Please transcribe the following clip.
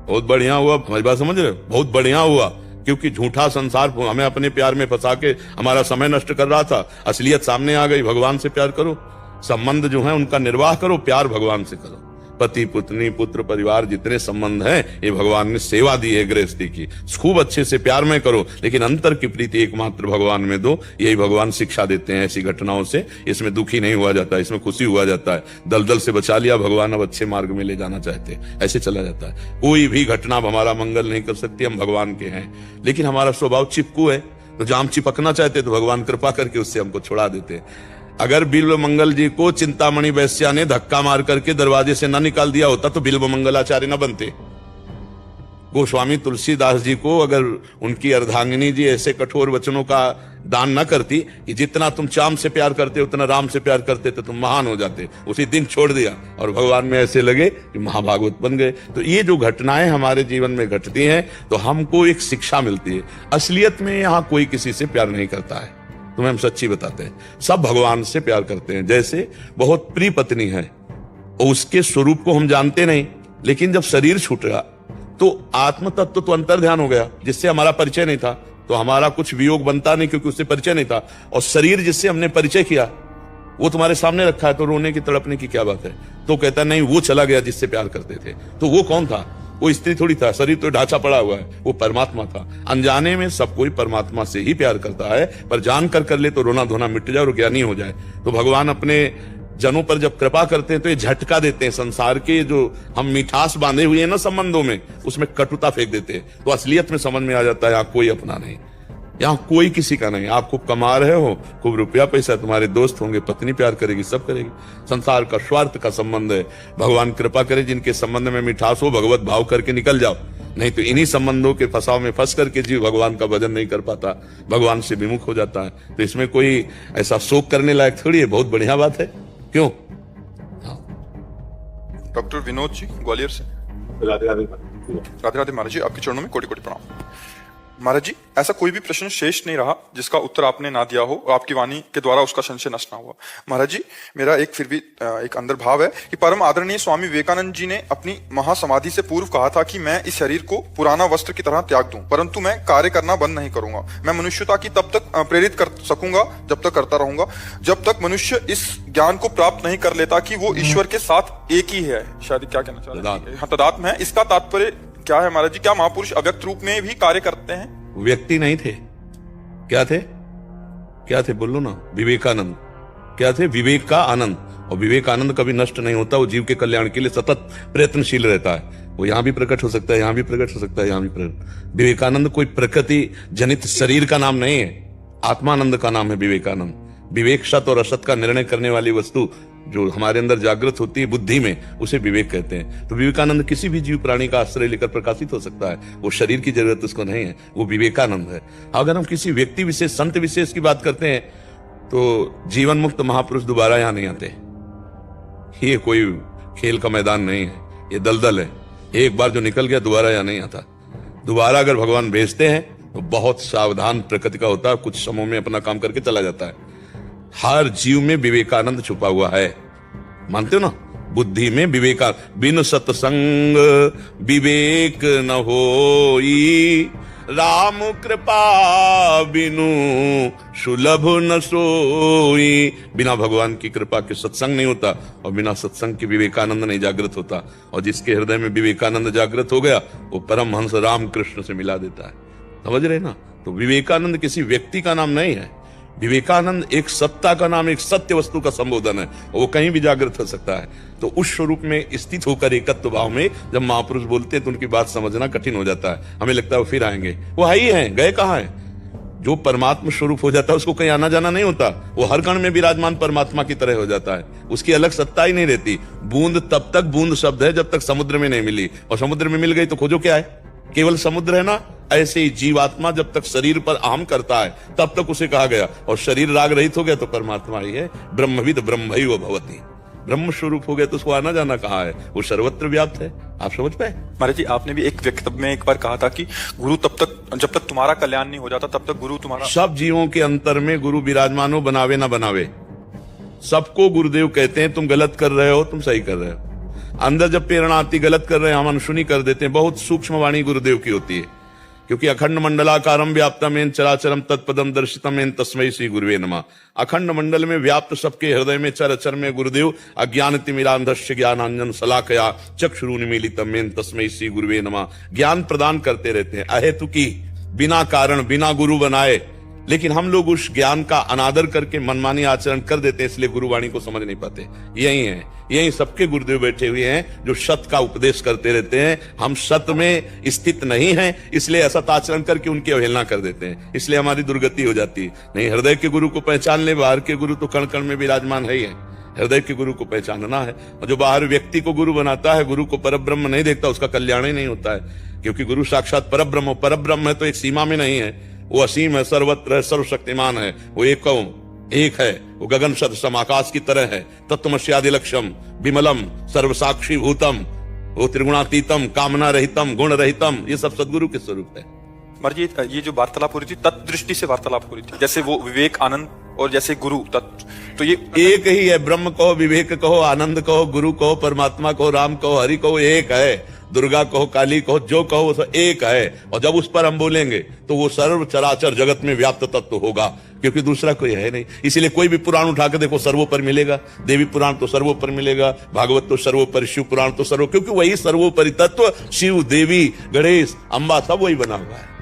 बहुत बढ़िया हुआ, हमारी बात समझ रहे हो, बहुत बढ़िया हुआ, क्योंकि झूठा संसार हमें अपने प्यार में फंसा के हमारा समय नष्ट कर रहा था। असलियत सामने आ गई, भगवान से प्यार करो, संबंध जो है उनका निर्वाह करो, प्यार भगवान से करो। पति पत्नी पुत्र परिवार जितने संबंध हैं ये भगवान ने सेवा दी है गृहस्थी की, खूब अच्छे से प्यार में करो, लेकिन अंतर की प्रीति एकमात्र भगवान में दो। यही भगवान शिक्षा देते हैं ऐसी घटनाओं से। इसमें दुखी नहीं हुआ जाता, इसमें खुशी हुआ जाता है। दलदल से बचा लिया भगवान, अब अच्छे मार्ग में ले जाना चाहते हैं, ऐसे चला जाता है। कोई भी घटना हमारा मंगल नहीं कर सकती, हम भगवान के हैं, लेकिन हमारा स्वभाव चिपकू है, तो जहां हम चिपकना चाहते तो भगवान कृपा करके उससे हमको छुड़ा देते हैं। अगर बिल्व मंगल जी को चिंतामणि वैश्या ने धक्का मार करके दरवाजे से न निकाल दिया होता तो बिल्व मंगलाचार्य न बनते। गोस्वामी तुलसीदास जी को अगर उनकी अर्धांगिनी जी ऐसे कठोर वचनों का दान न करती कि जितना तुम चाम से प्यार करते उतना राम से प्यार करते तो तुम महान हो जाते, उसी दिन छोड़ दिया और भगवान में ऐसे लगे कि महाभागवत बन गए। तो ये जो घटनाएं हमारे जीवन में घटती हैं तो हमको एक शिक्षा मिलती है। असलियत में यहाँ कोई किसी से प्यार नहीं करता है, तुम्हें हम सच्ची बताते हैं, सब भगवान से प्यार करते हैं। जैसे बहुत प्रिय पत्नी है और उसके स्वरूप को हम जानते नहीं, लेकिन जब शरीर छूट गया तो आत्म तत्व तो अंतर ध्यान हो गया, जिससे हमारा परिचय नहीं था, तो हमारा कुछ वियोग बनता नहीं क्योंकि उससे परिचय नहीं था। और शरीर जिससे हमने परिचय किया वो तुम्हारे सामने रखा है, तो रोने की तड़पने की क्या बात है? तो कहता नहीं वो चला गया जिससे प्यार करते थे। तो वो कौन था? वो स्त्री थोड़ी था, शरीर तो ढांचा पड़ा हुआ है, वो परमात्मा था। अनजाने में सब कोई परमात्मा से ही प्यार करता है, पर जान कर ले तो रोना धोना मिट जाए और ज्ञानी हो जाए। तो भगवान अपने जनों पर जब कृपा करते हैं तो ये झटका देते हैं, संसार के जो हम मिठास बांधे हुए हैं ना संबंधों में, उसमें कटुता फेंक देते हैं। तो असलियत में समझ में आ जाता है यहाँ कोई अपना नहीं, यहाँ कोई किसी का नहीं। आप खूब कमा रहे हो, खूब रुपया पैसा, तुम्हारे दोस्त होंगे, पत्नी प्यार करेगी, सब करेगी। संसार का स्वार्थ का संबंध है। भगवान कृपा करे जिनके संबंध में मिठास हो, भगवत भाव करके निकल जाओ, नहीं तो इन्हीं संबंधों के फंसाव में फंस करके जीव भगवान का भजन नहीं कर पाता, भगवान से विमुख हो जाता है। तो इसमें कोई ऐसा शोक करने लायक थोड़ी है, बहुत बढ़िया बात है। क्यों? डॉक्टर विनोद जी ग्वालियर से। राधे राधे। राधे राधे महाराज जी, आपके चरणों में कोटि कोटि प्रणाम। महाराज जी, ऐसा कोई भी प्रश्न शेष नहीं रहा जिसका उत्तर आपने ना दिया हो और आपकी वाणी के द्वारा उसका संशय नष्ट ना हुआ। महाराज जी, मेरा एक फिर भी एक अंदर भाव है कि परम आदरणीय स्वामी विवेकानंद जी ने अपनी महासमाधि से पूर्व कहा था कि मैं इस शरीर को पुराना वस्त्र की तरह त्याग दूं, परंतु मैं कार्य करना बंद नहीं करूंगा। मैं मनुष्यता की तब तक प्रेरित कर सकूंगा जब तक करता रहूंगा, जब तक मनुष्य इस ज्ञान को प्राप्त नहीं कर लेता कि वो ईश्वर के साथ एक ही है। शायद क्या कहना चाह रहे हैं? तदात्म है। इसका तात्पर्य क्या है महाराज जी? क्या महापुरुष अव्यक्त रूप में भी कार्य करते हैं? व्यक्ति नहीं थे, क्या थे? क्या थे बोलो ना? विवेकानंद क्या थे? विवेक का आनंद। और विवेकानंद कभी नष्ट नहीं होता, वो जीव के कल्याण के लिए सतत प्रयत्नशील रहता है। वो यहां भी प्रकट हो सकता है, यहां भी प्रकट हो सकता है, यहां भी प्रकट। विवेकानंद कोई प्रकृति जनित शरीर का नाम नहीं है, आत्मानंद का नाम है विवेकानंद। विवेक सत और असत का निर्णय करने वाली वस्तु जो हमारे अंदर जागृत होती है बुद्धि में, उसे विवेक कहते हैं। तो विवेकानंद किसी भी जीव प्राणी का आश्रय लेकर प्रकाशित हो सकता है, वो शरीर की जरूरत उसको नहीं है, वो विवेकानंद है। अगर हम किसी व्यक्ति विशेष, संत विशेष की बात करते हैं तो जीवन मुक्त महापुरुष दोबारा यहां नहीं आते। ये कोई खेल का मैदान नहीं है, ये दलदल है। एक बार जो निकल गया दोबारा यहां नहीं आता। दोबारा अगर भगवान भेजते हैं तो बहुत सावधान प्रकृति का होता है, कुछ समय में अपना काम करके चला जाता है। हर जीव में विवेकानंद छुपा हुआ है, मानते हो ना? बुद्धि में विवेका, बिन सत्संग विवेक न होई, राम कृपा बिनु सुलभ न सोई। बिना भगवान की कृपा के सत्संग नहीं होता और बिना सत्संग के विवेकानंद नहीं जागृत होता। और जिसके हृदय में विवेकानंद जागृत हो गया वो परमहंस राम कृष्ण से मिला देता है। समझ रहे ना? तो विवेकानंद किसी व्यक्ति का नाम नहीं है, विवेकानंद एक सत्ता का नाम, एक सत्य वस्तु का संबोधन है। वो कहीं भी जागृत हो सकता है। तो उस स्वरूप में स्थित होकर एकत्व भाव में जब महापुरुष बोलते हैं तो उनकी बात समझना कठिन हो जाता है। हमें लगता है वो फिर आएंगे, वो है ही हैं, गए कहाँ हैं? जो परमात्मा स्वरूप हो जाता है उसको कहीं आना जाना नहीं होता, वो हर कण में विराजमान परमात्मा की तरह हो जाता है। उसकी अलग सत्ता ही नहीं रहती। बूंद तब तक बूंद शब्द है जब तक समुद्र में नहीं मिली, और समुद्र में मिल गई तो खोजो क्या है? केवल समुद्र है ना। ऐसे ही जीवात्मा जब तक शरीर पर अहम करता है तब तक उसे कहा गया, और शरीर राग रहित हो गया तो परमात्मा ही है। ब्रह्मविद ब्रह्मैव भवति, ब्रह्म स्वरूप हो गया तो उसको आना जाना कहाँ है? वो सर्वत्र व्याप्त है। आप समझ पाए? महाराज जी, आपने भी एक वक्तव्य में एक बार कहा था कि गुरु तब तक, जब तक तुम्हारा कल्याण नहीं हो जाता तब तक गुरु तुम्हारा। सब जीवों के अंतर में गुरु विराजमान हो, बनावे ना बनावे, सबको गुरुदेव कहते हैं। तुम गलत कर रहे हो, तुम सही कर रहे हो। अंदर जब प्रेरणा आती गलत कर रहे हैं हम अनसुनी कर देते हैं। बहुत सूक्ष्म वाणी गुरुदेव की होती है, क्योंकि अखंड मंडलाकारम व्याप्तम एन चराचरम तत्पदम दर्शितम एन तस्मै श्री गुरुवे नमः। अखंड मंडल में व्याप्त सबके हृदय में चर अचर में गुरुदेव अज्ञान तिमिरांधस्य ज्ञानांजन शलाकया चक्षुरुन्मीलितम एन तस्मै श्री गुरुवे नमः ज्ञान प्रदान करते रहते हैं अहेतुकी, बिना कारण, बिना गुरु बनाए। लेकिन हम लोग उस ज्ञान का अनादर करके मनमानी आचरण कर देते हैं, इसलिए गुरुवाणी को समझ नहीं पाते। यही है, यही सबके गुरुदेव बैठे हुए हैं जो सत का उपदेश करते रहते हैं। हम सत में स्थित नहीं हैं, इसलिए असत आचरण करके उनकी अवहेलना कर देते हैं, इसलिए हमारी दुर्गति हो जाती है। नहीं, हृदय के गुरु को पहचान ले, बाहर के गुरु तो कण कण में विराजमान है ही है। हृदय के गुरु को पहचानना है, और जो बाहर व्यक्ति को गुरु बनाता है, गुरु को परब्रह्म नहीं देखता, उसका कल्याण ही नहीं होता है। क्योंकि गुरु साक्षात परब्रह्म, परब्रह्म है तो एक सीमा में नहीं है, वो असीम है, सर्वत्र है, सर्वशक्तिमान है, वो एक है, वो गगन सदसम आकाश की तरह है, तत्वमस्यादि लक्ष्यम विमलम सर्वसाक्षी भूतम, वो त्रिगुणातीतम कामना रहितम गुण रहितम, ये सब सदगुरु के स्वरूप है। महाराज जी, ये जो वार्तालाप हो रही थी तत्दृष्टि से वार्तालाप हो रही थी, जैसे वो विवेक आनंद और जैसे गुरु तत्व, तो ये एक ही है। ब्रह्म कहो, विवेक कहो, आनंद कहो, गुरु कहो, परमात्मा कहो, राम कहो, हरि कहो, एक है। दुर्गा कहो, काली कहो, जो कहो वो सब एक है। और जब उस पर हम बोलेंगे तो वो सर्व चराचर जगत में व्याप्त तत्व होगा, क्योंकि दूसरा कोई है नहीं। इसीलिए कोई भी पुराण उठा के देखो सर्वोपर मिलेगा। देवी पुराण तो सर्वोपर मिलेगा, भागवत तो सर्वोपर, शिव पुराण तो सर्व, क्योंकि वही सर्वोपरि तत्व शिव, देवी, गणेश, अंबा सब वही बना हुआ है।